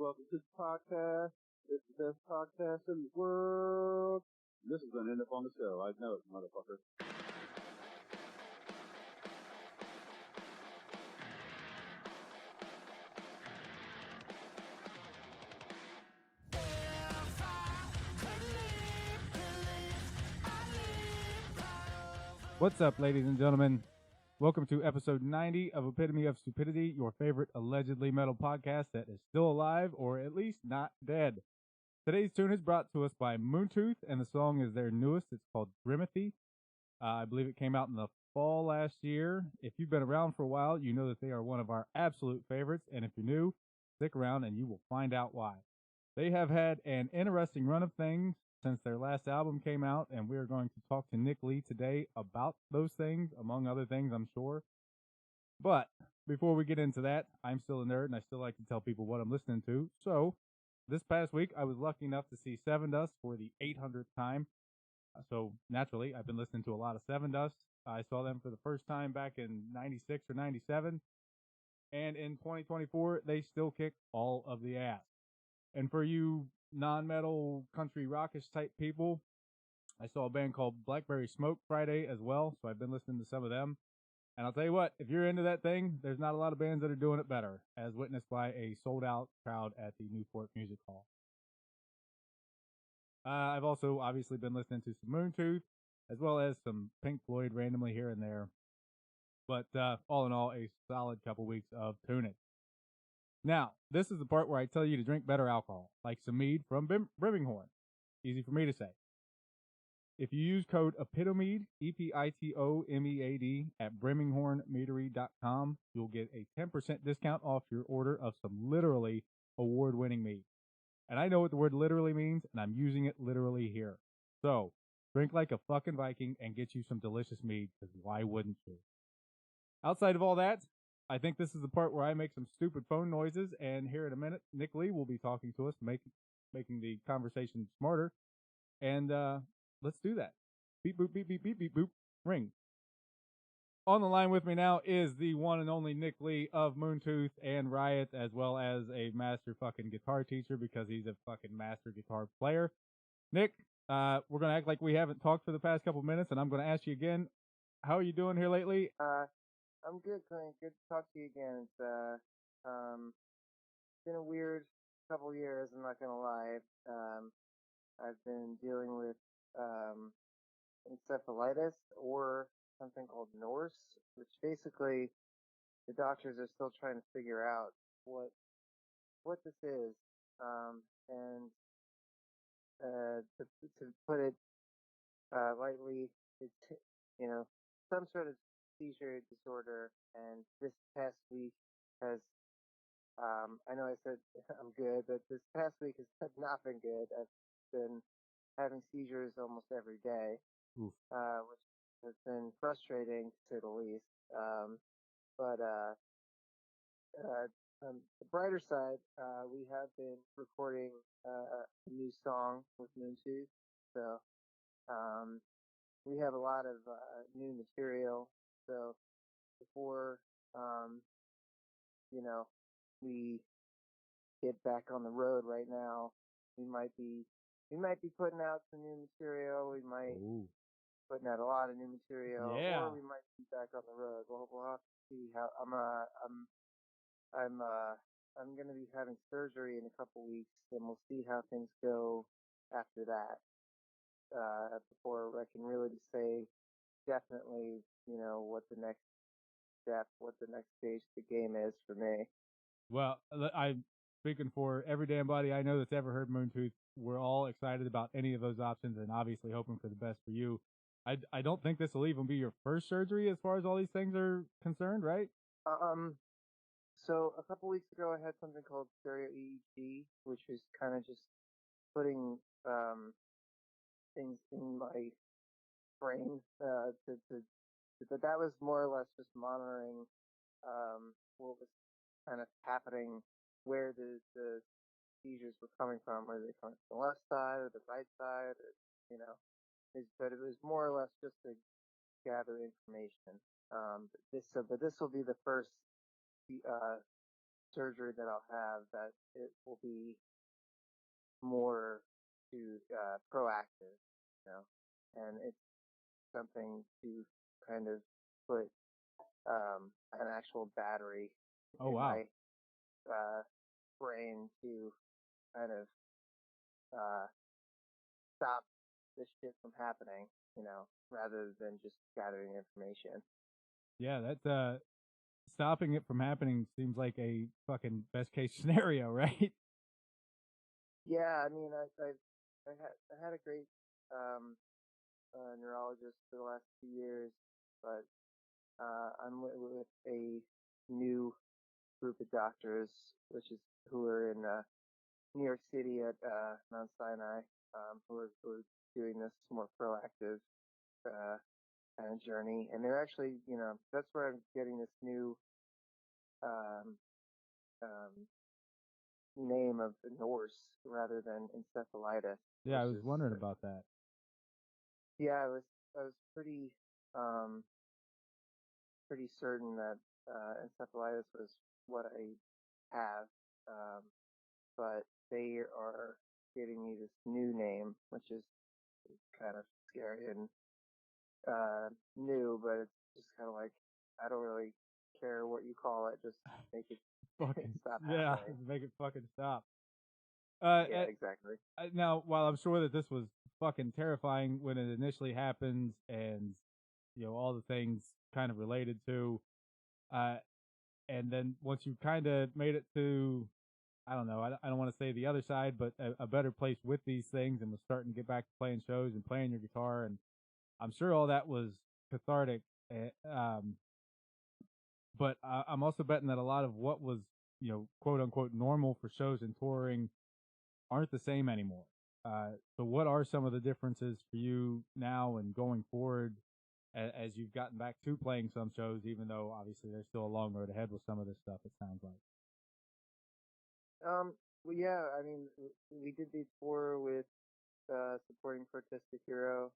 Welcome to the podcast. It's the best podcast in the world. This is going to end up on the show. I know it, motherfucker. What's up, ladies and gentlemen? Welcome to episode 90 of Epitome of Stupidity, your favorite allegedly metal podcast that is still alive, or at least not dead. Today's tune is brought to us by Moontooth, and the song is their newest. It's called Grimothy. I believe it came out in the fall last year. If you've been around for a while, you know that they are one of our absolute favorites, and if you're new, stick around and you will find out why. They have had an interesting run of things since their last album came out, and we are going to talk to Nick Lee today about those things, among other things, I'm sure. But before we get into that, I'm still a nerd, and I still like to tell people what I'm listening to. So this past week, I was lucky enough to see Seven Dust for the 800th time. So naturally, I've been listening to a lot of Seven Dust. I saw them for the first time back in 96 or 97. And in 2024, they still kick all of the ass. And for you non-metal country rockish type people, I saw a band called Blackberry Smoke Friday as well, so I've been listening to some of them. And I'll tell you what, if you're into that thing, there's not a lot of bands that are doing it better, as witnessed by a sold-out crowd at the Newport Music Hall. I've also obviously been listening to some Moontooth, as well as some Pink Floyd randomly here and there. But all in all, a solid couple weeks of tuning. Now, this is the part where I tell you to drink better alcohol, like some mead from Brimminghorn. Easy for me to say. If you use code EPITOMEAD, EPITOMEAD, at brimminghornmeadery.com, you'll get a 10% discount off your order of some literally award-winning mead. And I know what the word literally means, and I'm using it literally here. So, drink like a fucking Viking and get you some delicious mead, because why wouldn't you? Outside of all that, I think this is the part where I make some stupid phone noises, and here in a minute, Nick Lee will be talking to us, making the conversation smarter. And let's do that. Beep, boop, beep, beep, beep, beep, boop, ring. On the line with me now is the one and only Nick Lee of Moontooth and Riot, as well as a master fucking guitar teacher, because he's a fucking master guitar player. Nick, we're going to act like we haven't talked for the past couple minutes, and I'm going to ask you again, how are you doing here lately? I'm good, Clint. Good to talk to you again. It's been a weird couple years, I'm not gonna lie. I've been dealing with encephalitis, or something called Norse, which basically the doctors are still trying to figure out what this is. And to put it lightly, it's some sort of seizure disorder. And this past week has I know I said I'm good, but this past week has not been good. I've been having seizures almost every day, which has been frustrating to say the least. But the brighter side, we have been recording a new song with Moontooth, so we have a lot of new material. So before we get back on the road right now, we might be putting out some new material. We might putting out a lot of new material, Yeah. or we might be back on the road. We'll have to see how. I'm gonna be having surgery in a couple weeks, and we'll see how things go after that. Before I can really say definitely, what the next step, what the next stage of the game is for me. Well, I'm speaking for every damn body I know that's ever heard Moontooth. We're all excited about any of those options, and obviously hoping for the best for you. I don't think this will even be your first surgery as far as all these things are concerned, right? So a couple weeks ago, I had something called stereo EEG, which is kind of just putting things in my brain. But that was more or less just monitoring what was kind of happening, where the seizures were coming from. Were they coming from the left side or the right side? Or, but it was more or less just to gather information. But this will be the first surgery that I'll have, that it will be more to proactive, and it's something to kind of put an actual battery Oh, in wow. my brain to kind of uh, stop this shit from happening, rather than just gathering information. Yeah, that's stopping it from happening seems like a fucking best case scenario, right? Yeah, I mean, I had a great neurologist for the last 2 years, but I'm with a new group of doctors, who are in New York City at Mount Sinai, who are doing this more proactive uh, kind of journey, and they're actually, that's where I'm getting this new um, um, name of Norse rather than encephalitis, Yeah, which I was is wondering about that. yeah, I was um, pretty certain that encephalitis was what I have, um, but they are giving me this new name, which is kind of scary and new, but it's just kind of like, I don't really care what you call it, just make it Fucking stop yeah, happening. make it fucking stop. Yeah, exactly. Now, while I'm sure that this was fucking terrifying when it initially happens, and all the things kind of related to, uh, and then once you kind of made it to, I don't know, I don't want to say the other side, but a better place with these things, and was starting to get back to playing shows and playing your guitar, and I'm sure all that was cathartic. Um, but I'm also betting that a lot of what was, quote unquote normal for shows and touring aren't the same anymore. So what are some of the differences for you now and going forward, as you've gotten back to playing some shows, even though obviously there's still a long road ahead with some of this stuff, it sounds like. Well, yeah, I mean, we did the tour with supporting Protested Hero.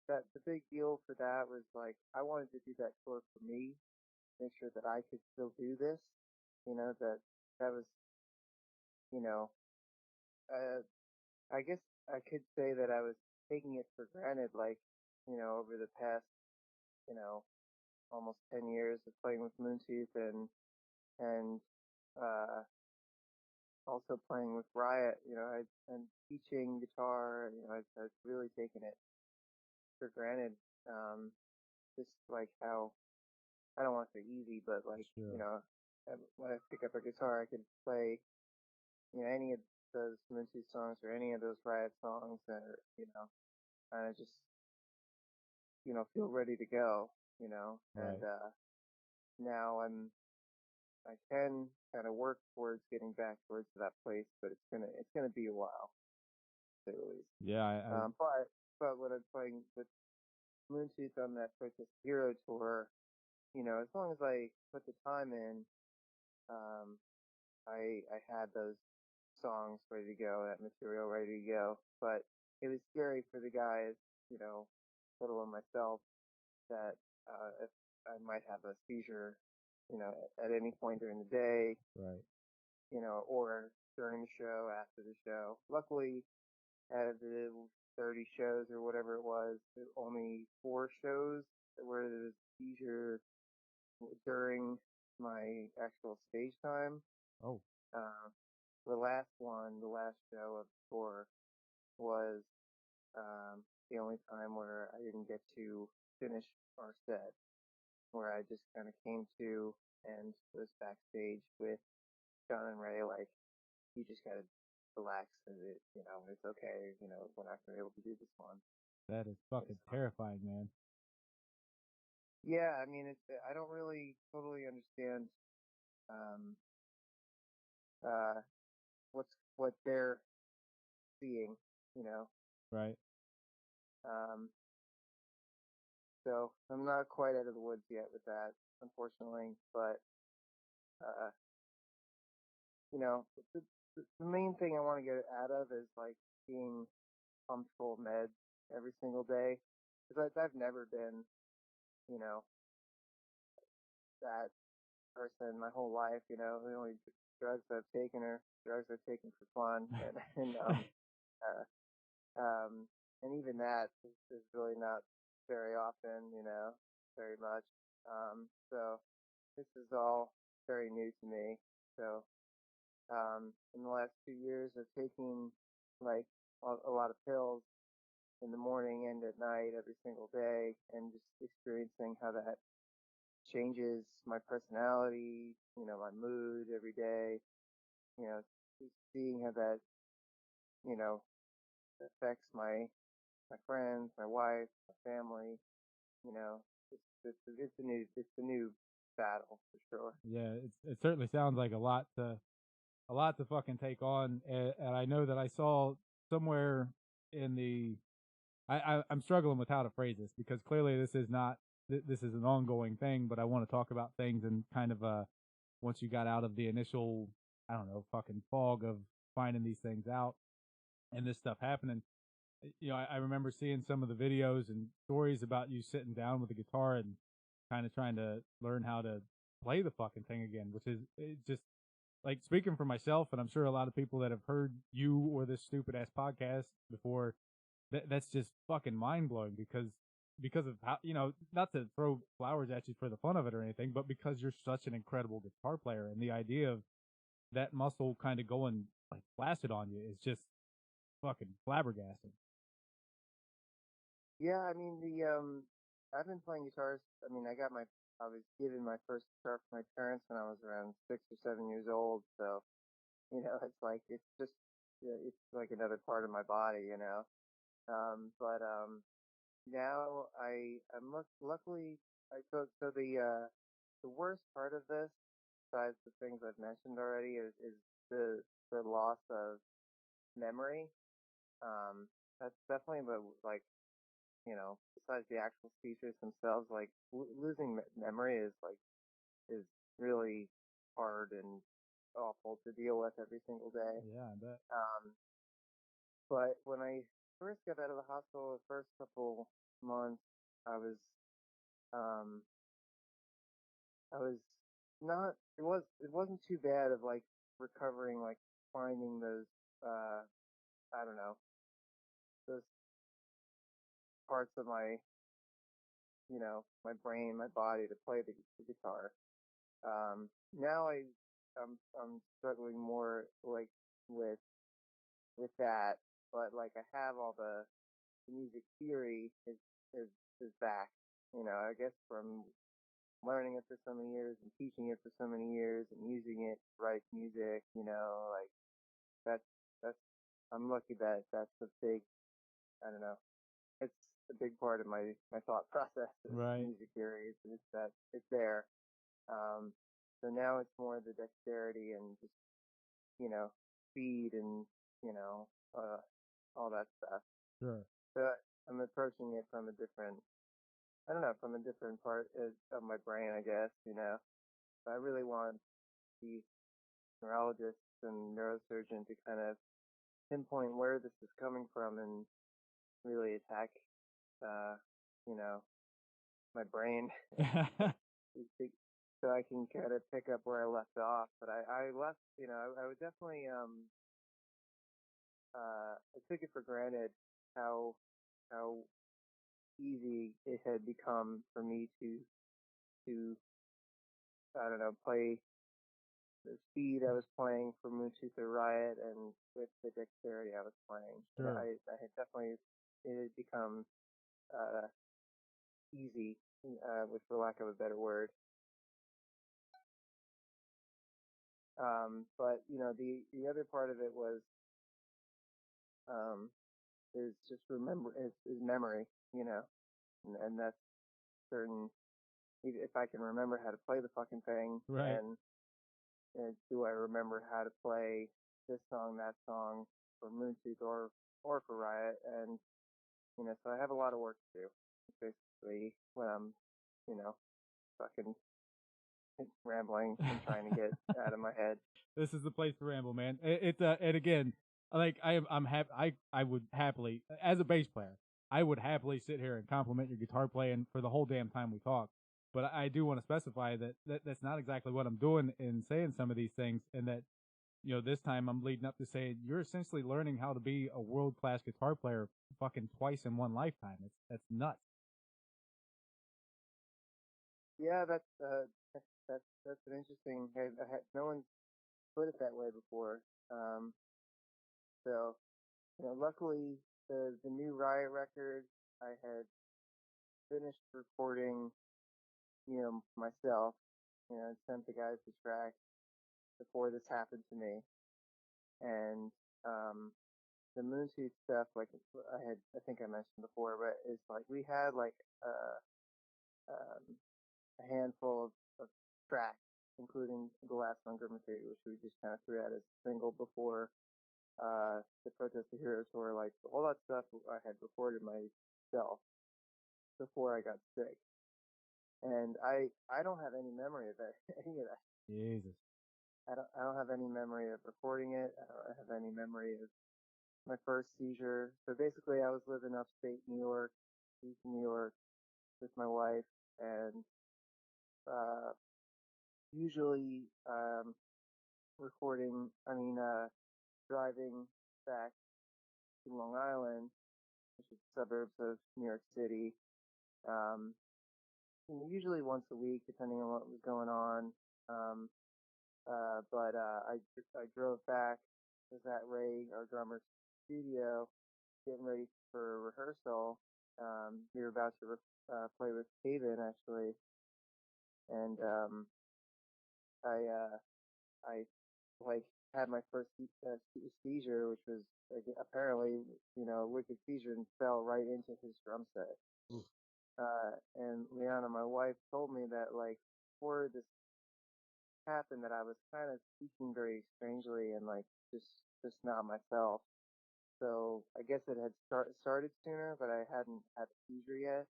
That the big deal for that was, like, I wanted to do that tour for me, make sure that I could still do this. That was, you know, uh, I guess I could say that I was taking it for granted, like, over the past, you know, almost 10 years of playing with Moontooth and uh, also playing with Riot, and teaching guitar, I've really taken it for granted. Just like how, I don't want to say easy, but like, Sure. when I pick up a guitar, I can play, any of those Moontooth songs or any of those Riot songs, or, kind of just, feel ready to go, and Right. now I can kind of work towards getting back towards that place, but it's gonna be a while, to say the least. Yeah, But when I'm playing with Moontooth on that Protest Hero tour, as long as I put the time in, um, I had those songs ready to go, that material ready to go. But it was scary for the guys, let alone myself, that if I might have a seizure, at any point during the day, right. or during the show, after the show. Luckily, out of the 30 shows or whatever it was, only 4 shows where there was seizure during my actual stage time. Oh, Uh, the last one, the last show of the tour, was the only time where I didn't get to finish our set, where I just kind of came to and was backstage with John and Ray, like, you just gotta relax, and it's okay, we're not gonna be able to do this one. that is fucking So, terrifying, man. yeah, I mean, I don't really totally understand um, uh, what they're seeing, you know. Right. Um, so I'm not quite out of the woods yet with that, unfortunately. But uh, the main thing I want to get out of is, like, being pumped full of meds every single day, because I've never been, you know, that person my whole life. You know, the only drugs I've taken are drugs I've taken for fun, uh, um, and even that is really not very often. You know, very much. So this is all very new to me. So in the last 2 years, I've taken like a lot of pills in the morning and at night every single day, and just experiencing how that changes my personality, you know, my mood every day, you know, just seeing how that, you know, affects my friends, my wife, my family, you know, it's a new battle for sure. Yeah, it certainly sounds like a lot to fucking take on, and I know that I saw somewhere in the I'm struggling with how to phrase this because clearly this is not this is an ongoing thing, but I want to talk about things and kind of once you got out of the initial I don't know fucking fog of finding these things out and this stuff happening. You know, I remember seeing some of the videos and stories about you sitting down with a guitar and kind of trying to learn how to play the fucking thing again, which is it just like speaking for myself, and I'm sure a lot of people that have heard you or this stupid ass podcast before, that's just fucking mind blowing because of how you know not to throw flowers at you for the fun of it or anything, but because you're such an incredible guitar player, and the idea of that muscle kind of going like flaccid on you is just fucking flabbergasting. Yeah, I mean I've been playing guitars. I mean, I was given my first guitar from my parents when I was around 6 or 7 years old. So you know, it's like it's just yeah, it's like another part of my body, you know. But now luckily the worst part of this, besides the things I've mentioned already, is the loss of memory. That's definitely the like you know, besides the actual speeches themselves, like losing memory is really hard and awful to deal with every single day. Yeah, I bet. Um, but when I first got out of the hospital, the first couple months, I was um, I was not. It wasn't too bad of like recovering, like finding those I don't know those parts of my my brain, my body to play the guitar. Now I'm struggling more like with that, but like I have all the music theory is is back. You know, I guess from learning it for so many years and teaching it for so many years and using it to write music. You know, like that's that's I'm lucky that that's a big I don't know. It's a big part of my thought process is Right. music theory. It's that it's there. Um, so now it's more the dexterity and just, you know, speed and, you know, all that stuff. Sure. So I'm approaching it from a different, I don't know, from a different part of my brain, I guess, you know. I really want the neurologist and neurosurgeon to kind of pinpoint where this is coming from and really attack, uh, you know, my brain so I can kind of pick up where I left off. But I left, you know, I would definitely, I took it for granted how, how easy it had become for me to, I don't know, play the speed I was playing for Moonshoots or Riot and with the dexterity I was playing. And Sure. I had definitely, it had become, uh, easy, with for lack of a better word. But you know, the other part of it was um, is just is memory, you know, and that's certain. If I can remember how to play the fucking thing, Right. and do I remember how to play this song, that song, for Moonsooth or for Riot, and you know, so I have a lot of work to do. Basically, when I'm, you know, fucking rambling and trying to get out of my head. This is the place to ramble, man. And again, like I would happily, as a bass player, I would happily sit here and compliment your guitar playing for the whole damn time we talk. But I do want to specify that's not exactly what I'm doing in saying some of these things, and that this time I'm leading up to saying you're essentially learning how to be a world class guitar player fucking twice in one lifetime. That's nuts. Yeah, that's an interesting. I had no one put it that way before. Um, so luckily the new Riot record I had finished recording, myself, sent the guys the track before this happened to me, and the Moonshoot stuff, like I think I mentioned before, but it's like we had like um, a handful of tracks, including the last Hunger material, which we just kind of threw out as a single before the Protest the Hero tour. Like all that stuff I had recorded myself before I got sick, and I don't have any memory of that, any of that. Jesus. I don't have any memory of recording it. I don't have any memory of my first seizure. So basically, I was living upstate New York, east New York, with my wife, and uh, usually recording. Driving back to Long Island, which is suburbs of New York City. Um, Usually once a week, depending on what was going on. Um, I drove back. Was at Ray, our drummer's studio, getting ready for rehearsal. We were about to play with Haven actually, and I like had my first seizure, which was like, apparently a wicked seizure, and fell right into his drum set. Oof. And Liana, my wife, told me that like before this happened, that I was kind of speaking very strangely and like just not myself. So I guess it had started sooner, but I hadn't had a seizure yet.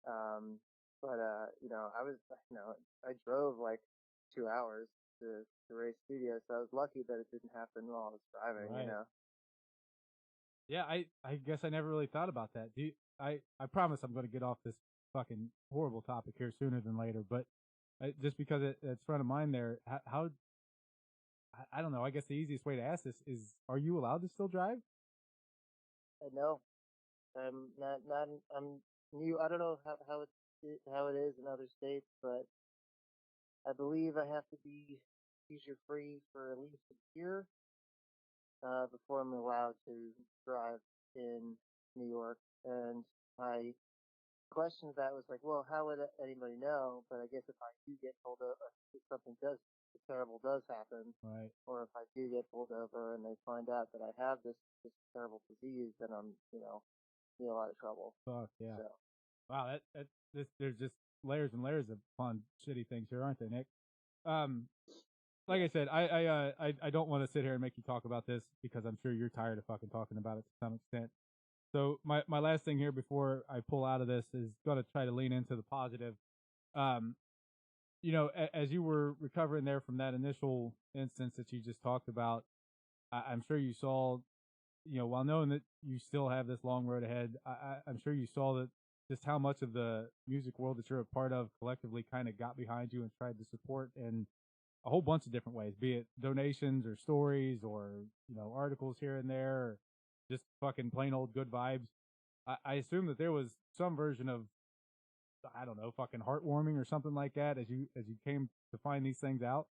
Um, I was, I drove like 2 hours to Ray's studio, so I was lucky that it didn't happen while I was driving. Right. Yeah, I guess I never really thought about that. I promise I'm going to get off this fucking horrible topic here sooner than later, but just because it's front of mind there, how I don't know. I guess the easiest way to ask this is: are you allowed to still drive? I know. I'm not. I'm new. I don't know how it is in other states, but I believe I have to be seizure free for at least a year before I'm allowed to drive in New York. And my question to that was like, well, how would anybody know? But I guess if I do get pulled over, if something terrible does happen, Right. or if I do get pulled over and they find out that I have this terrible disease, then I'm in a lot of trouble. Fuck yeah. So Wow. There's just layers and layers of fun shitty things here, aren't they, Nick? Like I said, I don't want to sit here and make you talk about this because I'm sure you're tired of fucking talking about it to some extent. So my last thing here before I pull out of this is going to try to lean into the positive. Um, as you were recovering there from that initial instance that you just talked about, I'm sure you saw, while knowing that you still have this long road ahead, I'm sure you saw that just how much of the music world that you're a part of collectively kind of got behind you and tried to support in a whole bunch of different ways, be it donations or stories or, articles here and there, or just fucking plain old good vibes. I assume that there was some version of, I don't know, fucking heartwarming or something like that as you came to find these things out.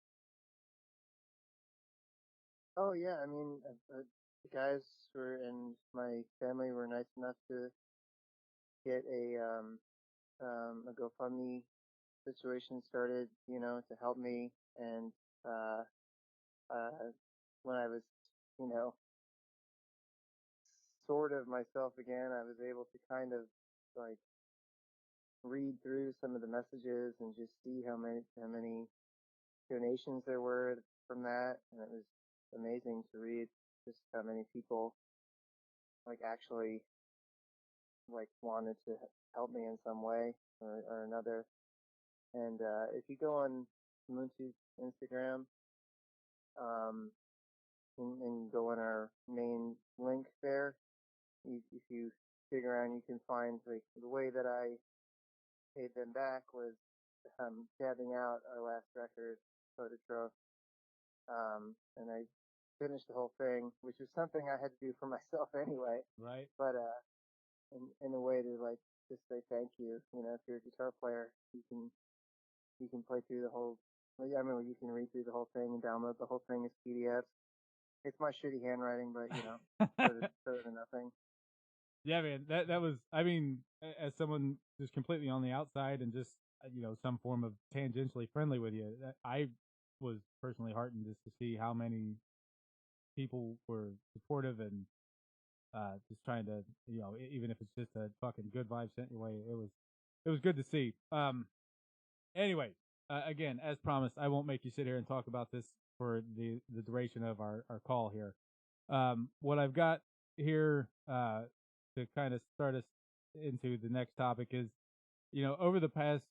oh yeah, I mean the guys were and my family were nice enough to get a GoFundMe situation started, to help me. And uh, uh, when I was, you know, sort of myself again, I was able to kind of like read through some of the messages and just see how many donations there were from that, and it was amazing to read just how many people like actually like wanted to help me in some way or another. And if you go on Moontu's Instagram, um, and go on our main link there, if you dig around, you can find like the way that I paid them back was jabbing out our last record, Phototroph. And I finished the whole thing, which was something I had to do for myself anyway. Right. But in a way to like just say thank you. You know, if you're a guitar player, you can play through the whole. I mean, you can read through the whole thing and download the whole thing as PDFs. It's my shitty handwriting, but you know, better than nothing. Yeah, man. That was. I mean, as someone just completely on the outside and just some form of tangentially friendly with you, I was personally heartened just to see how many people were supportive and just trying to, even if it's just a fucking good vibe sent your way, it was good to see. Anyway, again, as promised, I won't make you sit here and talk about this for the duration of our call here. What I've got here to kind of start us into the next topic is, over the past,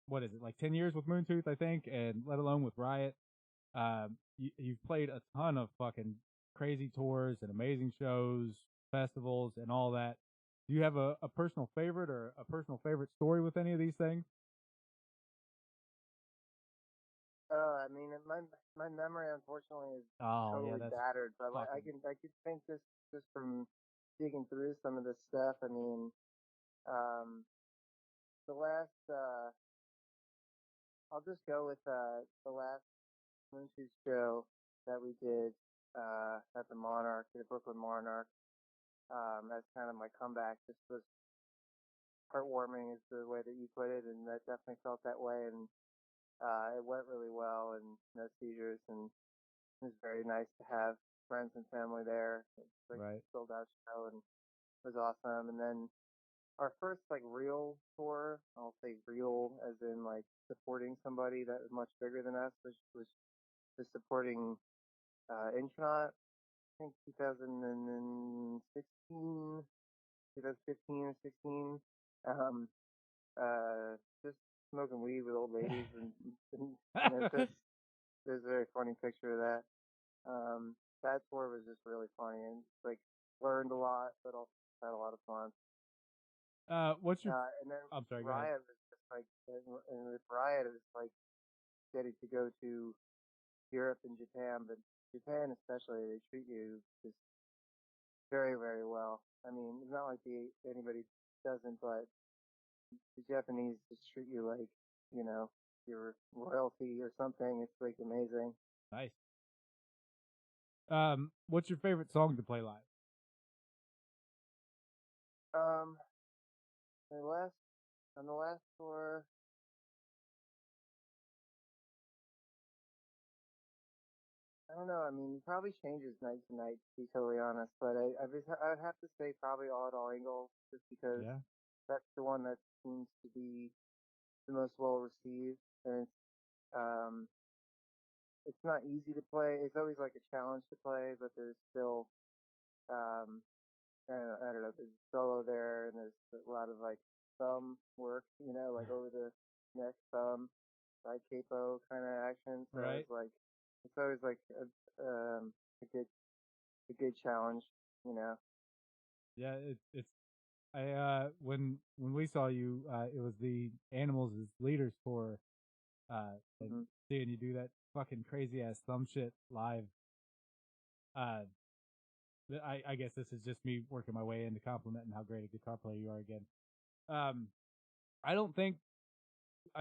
what is it, like 10 years with Moontooth, I think, and let alone with Riot, you've played a ton of fucking crazy tours and amazing shows, festivals, and all that. Do you have a personal favorite or a personal favorite story with any of these things? I mean, my memory unfortunately is totally battered, but like, I could think just from digging through some of this stuff. I mean, the last I'll just go with the last Moontooth show that we did at the Monarch, the Brooklyn Monarch. That's kind of my comeback. Just was heartwarming is the way that you put it, and that definitely felt that way. And it went really well, and no seizures, and it was very nice to have friends and family there. It's like a sold out show, and it was awesome. And then our first like real tour, I'll say real as in like supporting somebody that was much bigger than us, was supporting Intronaut, I think 2016, 2015 or 16. Um, just smoking weed with old ladies, and there's a very funny picture of that. That tour was just really funny and like learned a lot, but also had a lot of fun. What's your? And then I'm sorry. Riot was just like, and with Riot it was like getting to go to Europe and Japan, but Japan especially, they treat you just very, very well. I mean, it's not like anybody doesn't, but the Japanese just treat you like, you're royalty or something. It's like amazing. Nice. What's your favorite song to play live? On the last tour, I don't know. I mean, it probably changes night to night, to be totally honest. But I'd have to say probably All at All Angle, just because that's the one that seems to be the most well received, and it's not easy to play. It's always like a challenge to play, but there's still I don't know. There's a solo there, and there's a lot of like thumb work, like over the neck, thumb, side capo kind of action. So it's always like a good challenge, Yeah, it's when we saw you, it was the Animals as Leaders tour, and seeing you do that fucking crazy ass thumb shit live. I guess this is just me working my way into complimenting how great a guitar player you are again. I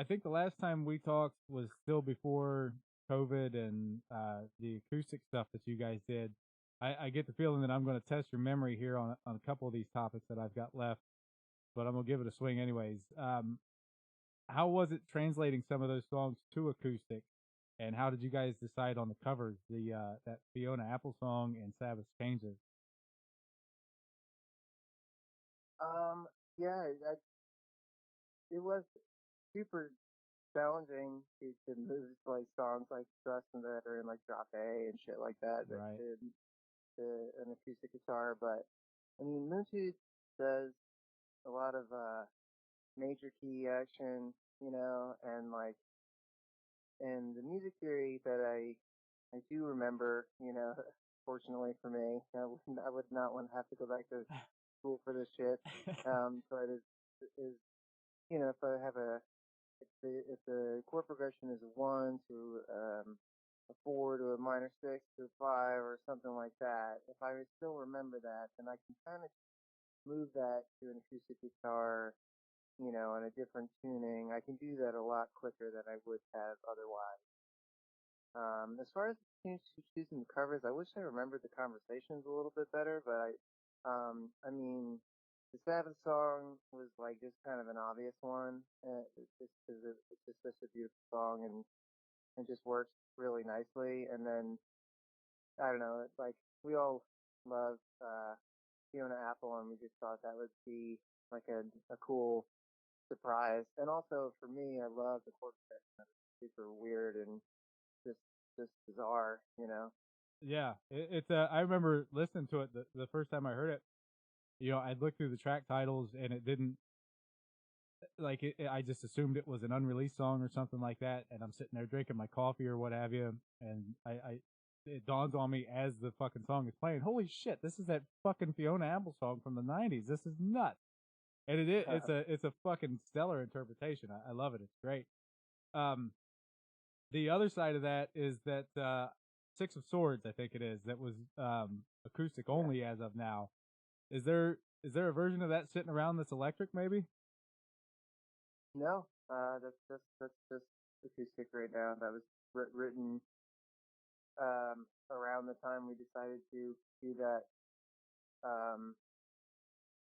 think the last time we talked was still before COVID and the acoustic stuff that you guys did. I get the feeling that I'm going to test your memory here on a couple of these topics that I've got left, but I'm going to give it a swing anyways. How was it translating some of those songs to acoustic, and how did you guys decide on the covers, that Fiona Apple song and Sabbath Changes? Yeah, it was super challenging to move like songs like Trust and that are in like drop A and shit like that, to an acoustic guitar. But I mean, Moontooth does a lot of major key action, and like, and the music theory that I do remember, fortunately for me, I would not want to have to go back to school for this shit. But is if I have if the chord progression is a 1 to a 4 to a minor 6 to a 5 or something like that, if I still remember that, then I can kind of move that to an acoustic guitar, in a different tuning. I can do that a lot quicker than I would have otherwise. As far as choosing the covers, I wish I remembered the conversations a little bit better, but I mean, the Sabbath song was like just kind of an obvious one. It's just because it's just such a beautiful song and it just works really nicely. And then I don't know, it's like we all love Fiona Apple, and we just thought that would be like a cool surprise. And also for me, I love the chord progression. It's super weird and just just bizarre, Yeah, it's I remember listening to it the first time I heard it. I'd look through the track titles and it didn't like it. I just assumed it was an unreleased song or something like that. And I'm sitting there drinking my coffee or what have you, and it dawns on me as the fucking song is playing. Holy shit! This is that fucking Fiona Apple song from the '90s. This is nuts. And it's a fucking stellar interpretation. I love it. It's great. The other side of that is that Six of Swords, I think it is, that was acoustic only as of now. Is there a version of that sitting around that's electric, maybe? No, that's just acoustic right now. That was written around the time we decided to do that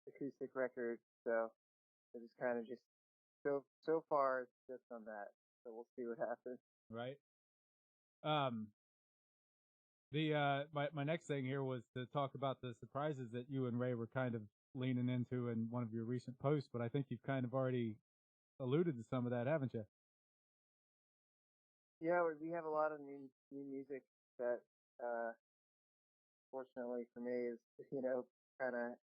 acoustic record. So it was kind of just so far it's just on that. So we'll see what happens. Right. My next thing here was to talk about the surprises that you and Ray were kind of leaning into in one of your recent posts, but I think you've kind of already alluded to some of that, haven't you? Yeah, we have a lot of new music that, fortunately for me, is kind of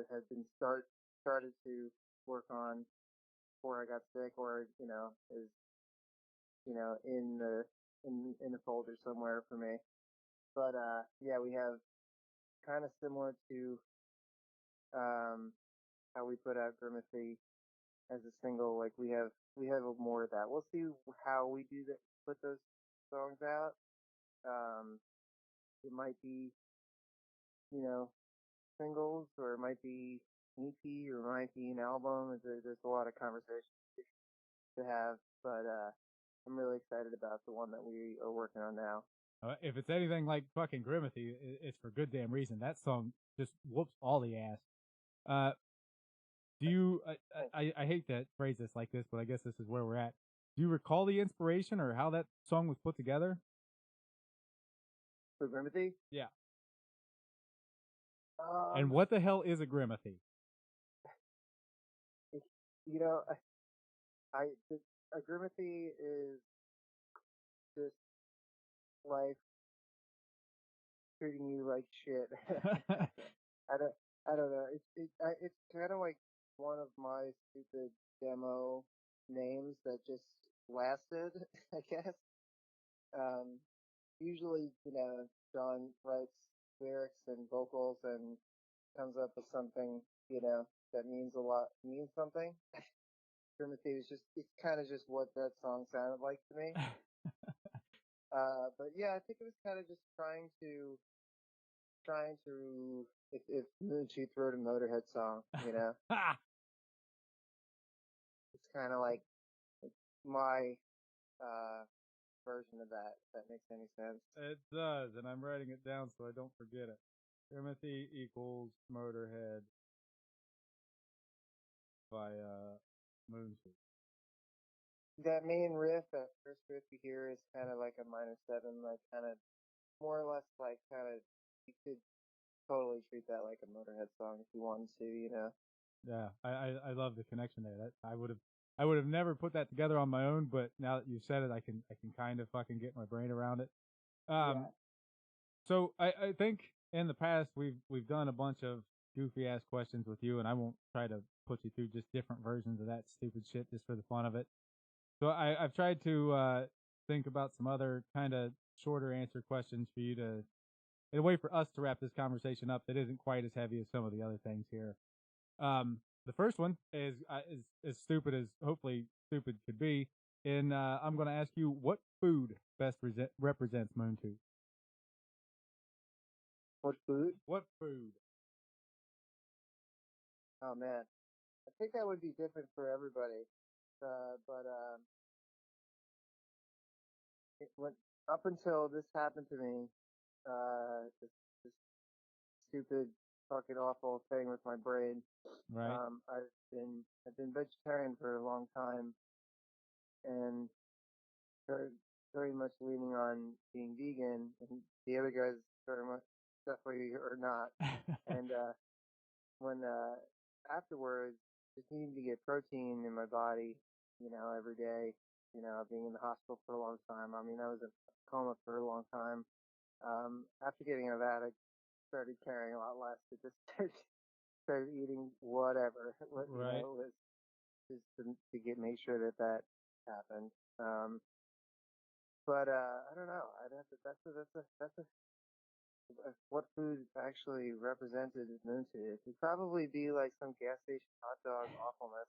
has been started to work on before I got sick, or is in the folder somewhere for me. But yeah, we have kind of similar to how we put out Grimacy as a single. Like we have more of that. We'll see how we do that. Put those songs out. Um, it might be singles, or it might be an EP, or it might be an album. There's a lot of conversation to have, but I'm really excited about the one that we are working on now. If it's anything like fucking Grimacy, it's for good damn reason. That song just whoops all the ass. Do you? I hate to phrase this like this, but I guess this is where we're at. Do you recall the inspiration or how that song was put together? For Grimacy? Yeah. And what the hell is a Grimacy? You know, a Grimacy is just life treating you like shit. I don't know. It's kind of like one of my stupid demo names that just lasted, I guess. Usually, John writes lyrics and vocals and comes up with something, that means something. Timothy was it's kind of just what that song sounded like to me. But yeah, I think it was kind of just trying to, if Moonchief wrote a Motorhead song, it's kind of like my, version of that, if that makes any sense. It does, and I'm writing it down so I don't forget it. Timothy equals Motorhead by Moonchief. That main riff, that first riff you hear, is kind of like a minor 7, like kind of more or less like you could totally treat that like a Motorhead song if you wanted to. Yeah, I love the connection there. That I would have never put that together on my own, but now that you said it, I can kind of fucking get my brain around it. Yeah. So I think in the past we've done a bunch of goofy ass questions with you, and I won't try to put you through just different versions of that stupid shit just for the fun of it. So I've tried to think about some other kind of shorter answer questions for you to, in a way for us to wrap this conversation up that isn't quite as heavy as some of the other things here. The first one is as stupid as hopefully stupid could be. And I'm going to ask you, what food best represents Moontooth? What food? What food? Oh man, I think that would be different for everybody. But it went up until this happened to me. This stupid, fucking awful thing with my brain. Right. I've been vegetarian for a long time, and very very much leaning on being vegan, and the other guys very much definitely are not. And when afterwards, just needing to get protein in my body, every day, being in the hospital for a long time. I mean, I was in a coma for a long time. After getting out of that, I started caring a lot less. I just started eating whatever, Right. was just to make sure that happened. But I don't know. I'd have to. That's a what food actually represented as Moontooth. It'd probably be like some gas station hot dog awfulness.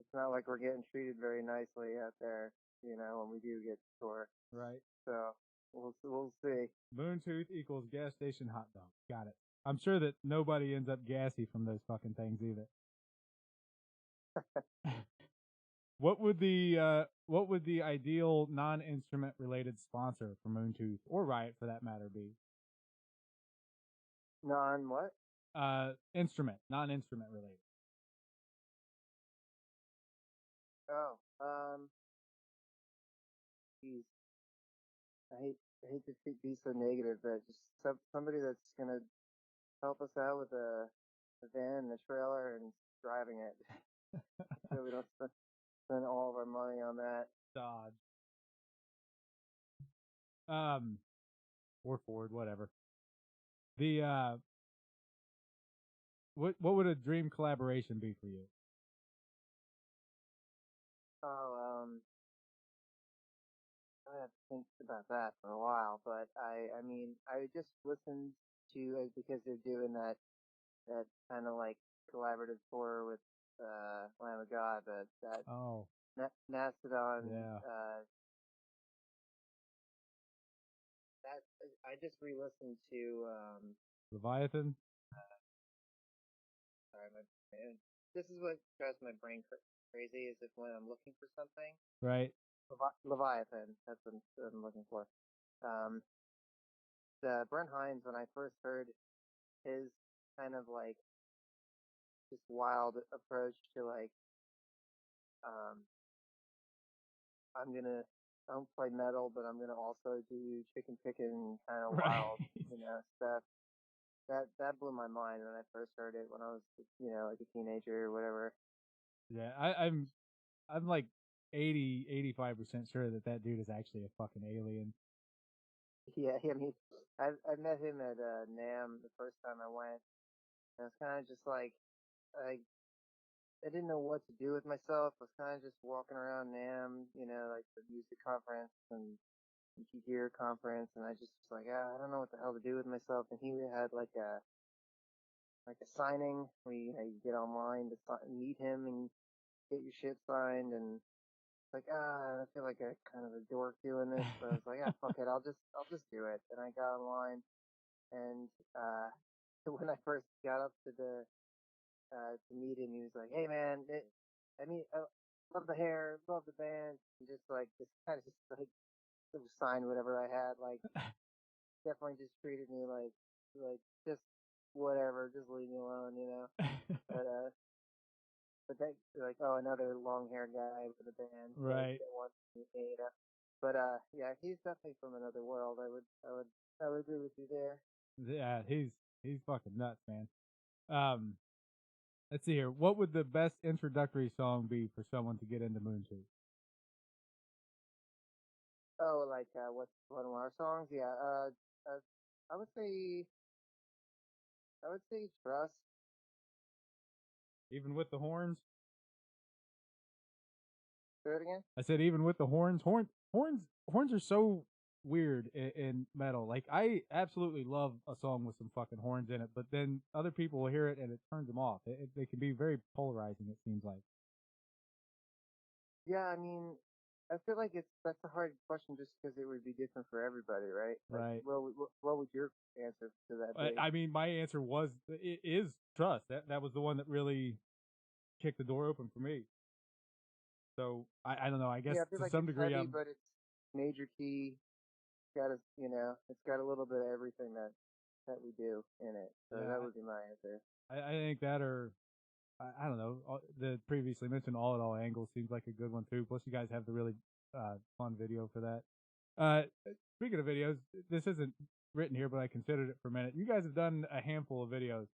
It's not like we're getting treated very nicely out there, when we do get to tour. Right. So we'll see. Moontooth equals gas station hot dog. Got it. I'm sure that nobody ends up gassy from those fucking things either. What would the ideal non-instrument related sponsor for Moontooth or Riot for that matter be? Non what? Non-instrument related. Oh, geez. I hate to be so negative, but just somebody that's gonna help us out with a van and a trailer and driving it, so we don't spend all of our money on that. Dodge. Or Ford, whatever. The what would a dream collaboration be for you? Oh, I have to think about that for a while, but I mean, I just listened to because they're doing that kind of like collaborative tour with Lamb of God, but that Oh, Mastodon, yeah. that I just re-listened to. Leviathan? Sorry, this is what drives my brain crazy is if when I'm looking for something, Right. Leviathan, that's what I'm looking for. Um, the Brent Hines, when I first heard his kind of like just wild approach to like, um, I'm gonna I don't play metal, but I'm gonna also do chicken picking kind of Right. wild, stuff. That blew my mind when I first heard it when I was, like a teenager or whatever. Yeah, I'm like 85% sure that dude is actually a fucking alien. Yeah, I mean, I met him at Nam the first time I went, and it's kind of just like I didn't know what to do with myself. I was kind of just walking around Nam, like the music conference and gear conference, and I just was like, I don't know what the hell to do with myself. And he had like a signing where you get online to meet him and get your shit signed, and it's like, I feel like a kind of a dork doing this, but I was like, fuck it, I'll just do it. And I got online, and when I first got up to meet him, he was like, hey man, I love the hair, love the band, and just like just kind of just like sign whatever I had, like definitely just treated me like just whatever, just leave me alone. But that like, oh, another long haired guy with a band Right. that wants me. But yeah, he's definitely from another world. I would agree with you there. Yeah, he's fucking nuts, man. Um, let's see here. What would the best introductory song be for someone to get into Moontooth? Oh, like what's one of our songs? Yeah. Uh I would say Trust. Even with the horns? Say it again. I said even with the horns. Horns are so weird in metal. Like, I absolutely love a song with some fucking horns in it, but then other people will hear it and it turns them off. They can be very polarizing, it seems like. Yeah, I mean, I feel like that's a hard question just because it would be different for everybody, right? Like, Right. what would your answer to that be? I mean, my answer is trust. That was the one that really kicked the door open for me. So I don't know. I guess Yeah, I feel to like some it's degree, heavy, but it's major key. It's got a little bit of everything that we do in it. So yeah, that would be my answer. I think that, or I don't know. The previously mentioned All at All Angles seems like a good one too. Plus, you guys have the really fun video for that. Uh, Speaking of videos, this isn't written here, but I considered it for a minute. You guys have done a handful of videos.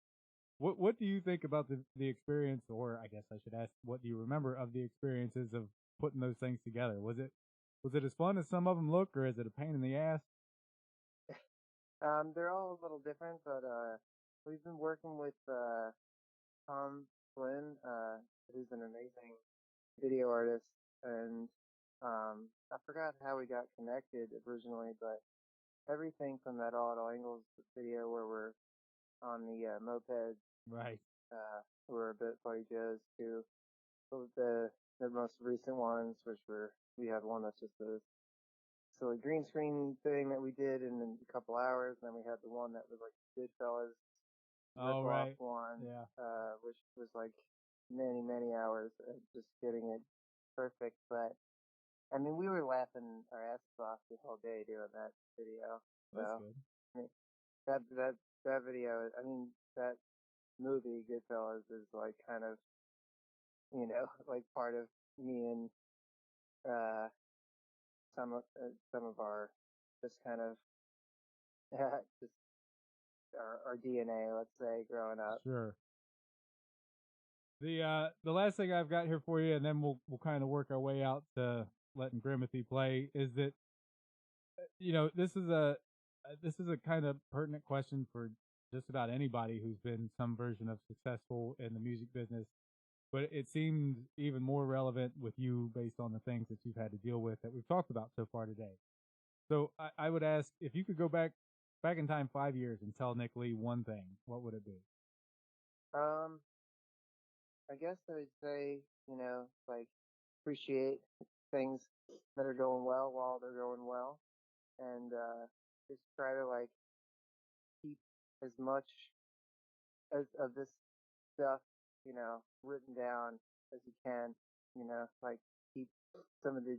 What do you think about the experience, or I guess I should ask, what do you remember of the experiences of putting those things together? Was it as fun as some of them look, or is it a pain in the ass? They're all a little different, but we've been working with Tom Flynn, who's an amazing video artist, and I forgot how we got connected originally, but everything from that All at All Angles video where we're on the moped, Right. we're a bit Buddy Joe's to the most recent ones, which we had one that's just a silly green screen thing that we did in a couple hours, and then we had the one that was like Goodfellas rip Oh, off right. one, Yeah. which was like many hours of just getting it perfect. But I mean, we were laughing our asses off the whole day doing that video. That's So good. I mean, that video, I mean, that movie Goodfellas is like kind of like part of me and uh some of our just kind of just our DNA, let's say, growing up. Sure. The last thing I've got here for you, and then we'll kind of work our way out to letting Grimothy play, is that this is a kind of pertinent question for just about anybody who's been some version of successful in the music business, but it seems even more relevant with you based on the things that you've had to deal with that we've talked about so far today. So I would ask, if you could go back in time 5 years and tell Nick Lee one thing, what would it be? Um, I guess I would say, like appreciate things that are going well while they're going well, and just try to like keep as much as of this stuff, written down as you can. Like keep some of the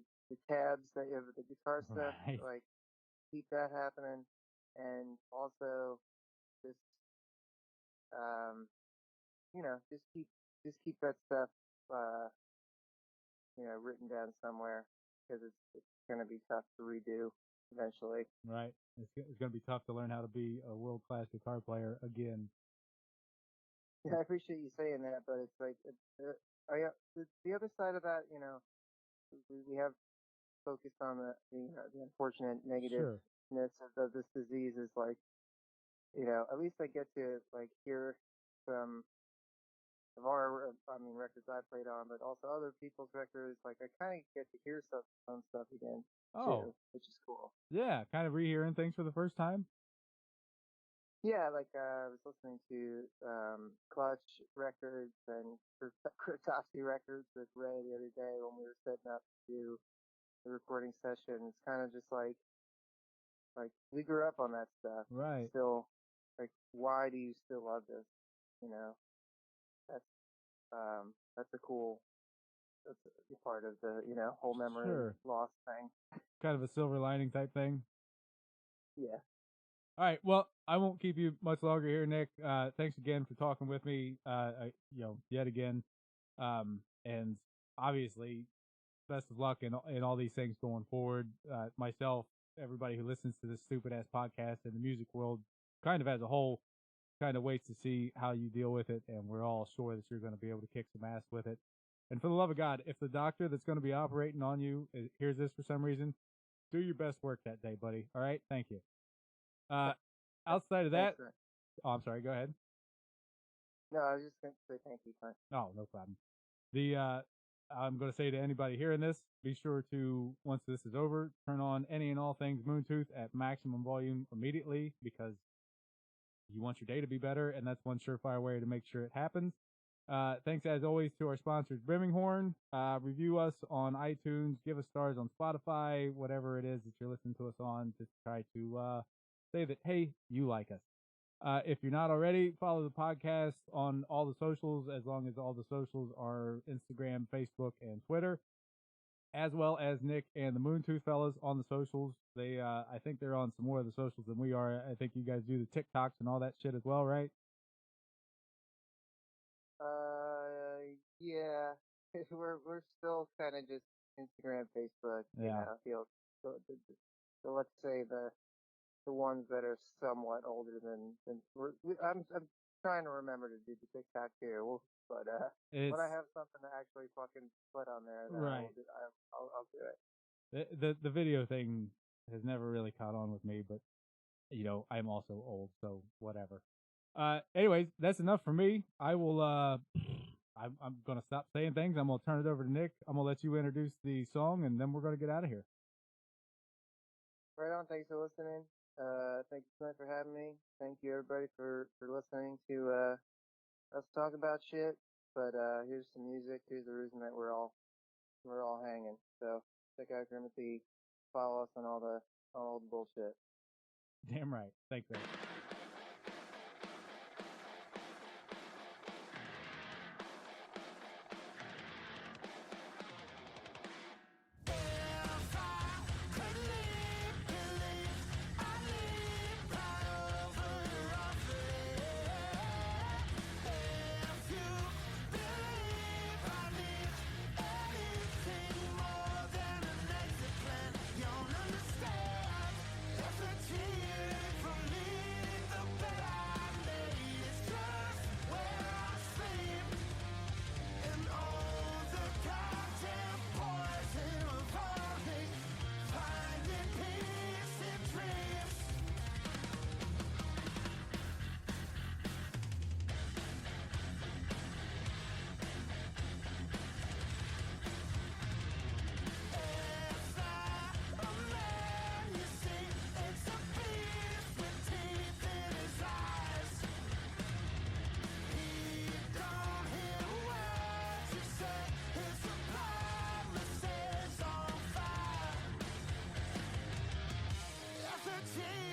tabs that you have with the guitar stuff, Right. like keep that happening, and also just just keep that stuff uh written down somewhere because it's gonna be tough to redo eventually. Right. It's going to be tough to learn how to be a world class guitar player again. Yeah, I appreciate you saying that, but it's like the other side of that, we have focused on the unfortunate Sure. negativeness of this disease is like, at least I get to like hear some of our, I mean, records I played on, but also other people's records. Like I kind of get to hear some stuff again Oh, too, which is cool. yeah. Kind of rehearing things for the first time. Yeah, like I was listening to Clutch records and Kurtowski records with Ray the other day when we were setting up to do the recording session. It's kind of just like we grew up on that stuff. Right. Still, like, why do you still love this? You know, that's that's a cool that's a part of the whole memory Sure. loss thing. Kind of a silver lining type thing. Yeah. All right. Well, I won't keep you much longer here, Nick. Thanks again for talking with me. Yet again. And obviously, best of luck in all these things going forward. Myself, everybody who listens to this stupid ass podcast, and the music world, kind of as a whole, kind of waits to see how you deal with it. And we're all sure that you're going to be able to kick some ass with it. And for the love of God, if the doctor that's going to be operating on you hears this for some reason, do your best work that day, buddy. All right. Thank you. Uh, Outside of Thanks, that, man. oh, I'm sorry. Go ahead. No, I was just going to say thank you, Clint. Oh, no problem. The I'm going to say to anybody hearing this, be sure to, once this is over, turn on any and all things Moontooth at maximum volume immediately, because you want your day to be better, and that's one surefire way to make sure it happens. Thanks as always to our sponsors, Brimminghorn. Review us on iTunes, give us stars on Spotify, whatever it is that you're listening to us on, to try to say that, hey, you like us. If you're not already, follow the podcast on all the socials, as long as all the socials are Instagram, Facebook, and Twitter, as well as Nick and the Moontooth fellas on the socials. They, I think they're on some more of the socials than we are. I think you guys do the TikToks and all that shit as well, right? Yeah. we're still kind of just Instagram, Facebook, Yeah. So let's say the ones that are somewhat older than I'm trying to remember to do the TikTok too. But when I have something to actually fucking put on there, then right. I'll do it. The video thing has never really caught on with me, but you know, I'm also old, so whatever. Anyways, that's enough for me. I will I'm gonna stop saying things. I'm gonna turn it over to Nick. I'm gonna let you introduce the song, and then we're gonna get out of here. Right on. Thanks for listening. Thank you so much for having me. Thank you everybody for listening to us talk about shit. But here's some music. Here's the reason that we're all hanging. So check out Grimothy. Follow us on all the bullshit. Damn right. Thanks, man. Change.